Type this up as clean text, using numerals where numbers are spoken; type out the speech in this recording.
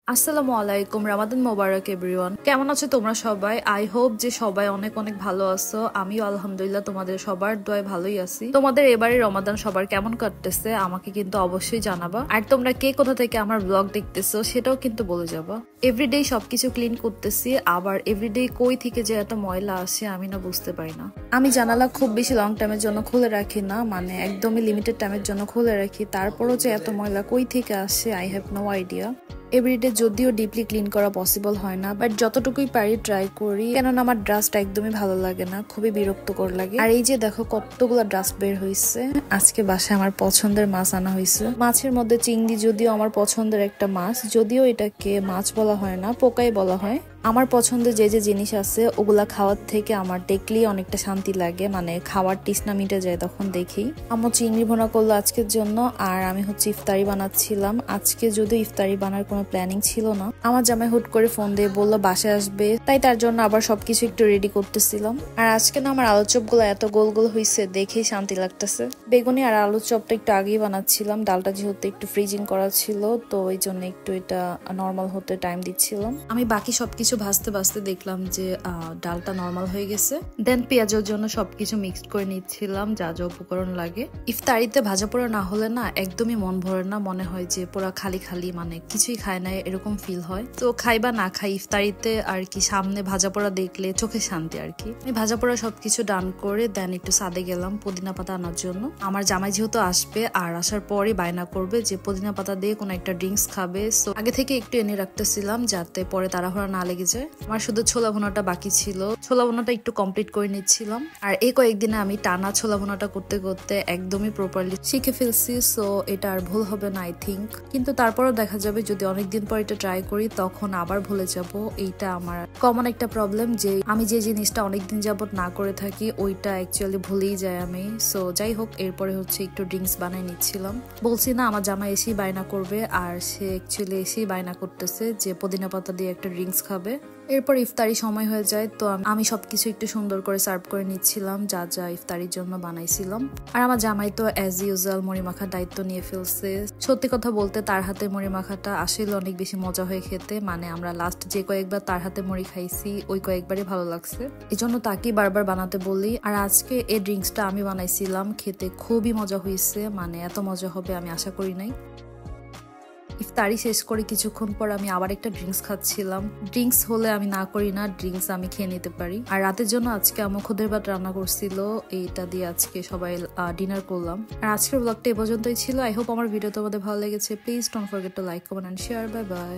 আসসালামু আলাইকুম, রামাদান মোবারক এভরিওয়ান। কেমন আছো তোমরা সবাই? আই হোপ যে সবাই অনেক অনেক ভালো আছো। আমিও আলহামদুলিল্লাহ তোমাদের সবার দোয়ায় ভালোই আছি। তোমাদের এবারে রমাদান সবার কেমন কাটতেছে আমাকে কিন্তু অবশ্যই জানাবা। আর তোমরা কে কোথা থেকে আমার ব্লগ দেখতেছো সেটাও কিন্তু বলে যাবা। এভরিডে সবকিছু ক্লিন করতেছি, আবার এভরিডে কই থেকে যে এত ময়লা আসে আমি না বুঝতে পারি না। আমি জানালা খুব বেশি লং টাইমের জন্য খুলে রাখি না, মানে একদমই লিমিটেড টাইমের জন্য খুলে রাখি। তারপরও যে এত ময়লা কই থেকে আসে I have no idea. Everyday যদিও ডিপলি ক্লিন করা পসিবল হয় না, বাট যতটুকুই পারি ট্রাই করি, কেননা আমার ডাস্ট একদমই ভালো লাগে না, খুবই বিরক্তকর লাগে। আর এই যে দেখো কতগুলো ডাস্ট বের হয়েছে। আজকে বাসায় আমার পছন্দের মাছ আনা হয়েছে। মাছের মধ্যে চিংড়ি যদিও আমার পছন্দের একটা মাছ, যদিও এটাকে মাছ বলা হয় না, পোকাই বলা হয়। আমার পছন্দের যে যে জিনিস আছে ওগুলা খাওয়ার থেকে আমার দেখলেই অনেকটা শান্তি লাগে, মানে খাওয়ার তৃষ্ণা মিটে যায় তখন দেখি। আমার চিংড়ি ভুনা করলো আজকের জন্য, আর আমি ইফতারি বানাচ্ছিলাম। আজকে যদিও ইফতারি বানার কোনো প্ল্যানিং ছিল না, আমার জামাই হুট করে ফোন দিয়ে বললো বাসায় আসবে, তাই তার জন্য আবার সবকিছু একটু রেডি করতেছিলাম। আর আজকে না আমার আলুর চপ গুলো এত গোল গোল হয়েছে, দেখেই শান্তি লাগতেছে। বেগুনি আর আলুর চপটা একটু আগেই বানাচ্ছিলাম, ডালটা যেহেতু একটু ফ্রিজিং করা ছিল তো এই জন্য একটু এটা নর্মাল হতে টাইম দিচ্ছিলাম। আমি বাকি সবকিছু ভাজতে ভাজতে দেখলাম যে ডালটা নর্মাল হয়ে গেছে। দেন পেঁয়াজের জন্য সবকিছু মিক্সড করে নিচ্ছিলাম, যা যা উপকরণ লাগে। ইফতারিতে ভাজা পোড়া না হলে না একদমই মন ভরে না, মনে হয় যে পোড়া খালি খালি, মানে কিছুই খায় না এরকম ফিল হয়। তো খাই বা না খাই ইফতারিতে আর কি, সামনে ভাজা পোড়া দেখলে চোখে শান্তি আর কি। আমি ভাজা পোড়া সবকিছু ডান করে দেন একটু ছাদে গেলাম পুদিনা পাতা আনার জন্য। আমার জামাই যেহেতু আসবে, আর আসার পরে বায়না করবে যে পুদিনা পাতা দিয়ে কোনো একটা ড্রিঙ্কস খাবে, সো আগে থেকে একটু এনে রাখতেছিলাম যাতে পরে তাড়াহুড়া না লেগে যায়। আমার শুধু ছোলা ভুনাটা বাকি ছিল, ছোলা ভুনাটা একটু কমপ্লিট করে নিচ্ছিলাম। আর এই কয়েকদিনে আমি টানা ছোলা ভুনাটা করতে করতে একদমই প্রপারলি শিখে ফেলছি, সো এটা আর ভুল হবে না আই থিঙ্ক। কিন্তু তারপরও দেখা যাবে যদি অনেকদিন পর এটা ট্রাই করি তখন আবার ভুলে যাব। এইটা আমার কমন একটা প্রবলেম, যে আমি যে জিনিসটা অনেকদিন যাবত না করে থাকি ওইটা অ্যাকচুয়ালি ভুলেই যায় আমি। সো যাই হোক, এরপরে একটু ড্রিঙ্কস বানাই নিচ্ছিলাম। বলছি না আমার জামাই এসেই বায়না করবে, আর সে অ্যাকচুয়ালি এসেই বায়না করতেছে যে পুদিনা পাতা দিয়ে একটা ড্রিঙ্কস খাবে। এরপর ইফতারি সময় হয়ে যায়, তো আমি সবকিছু একটু সুন্দর করে সার্ভ করে নিচ্ছিলাম যা যা ইফতারির জন্য বানাইছিলাম। আর আমার জামাই তো অ্যাজ ইউজুয়াল মুড়ি মাখার দায়িত্ব নিয়ে ফেলছে। সত্যি কথা বলতে তার হাতে মুড়ি মাখাটা আসলে অনেক বেশি মজা হয়ে খেতে, মানে আমরা লাস্ট যে কয়েকবার তার হাতে মুড়ি খাইছি ওই কয়েকবারই ভালো লাগছে, এই জন্য তাকেই বারবার বানাতে বলি। আর আজকে এই ড্রিঙ্কসটা আমি বানাইছিলাম, খেতে খুবই মজা হয়েছে, মানে এত মজা হবে আমি আশা করি নাই। ইফতারি শেষ করে কিছুক্ষণ পর আমি আবার একটা ড্রিঙ্কস খাচ্ছিলাম। ড্রিঙ্কস হলে আমি না করি না, ড্রিঙ্কস আমি খেয়ে নিতে পারি। আর রাতের জন্য আজকে আমার খুদের ভাত রান্না করছিল, এইটা দিয়ে আজকে সবাই ডিনার করলাম। আর আজকের ব্লগটা এই পর্যন্তই ছিল। আই হোপ আমার ভিডিও তোমাদের ভালো লেগেছে। Please don't forget to like, comment and share. Bye by.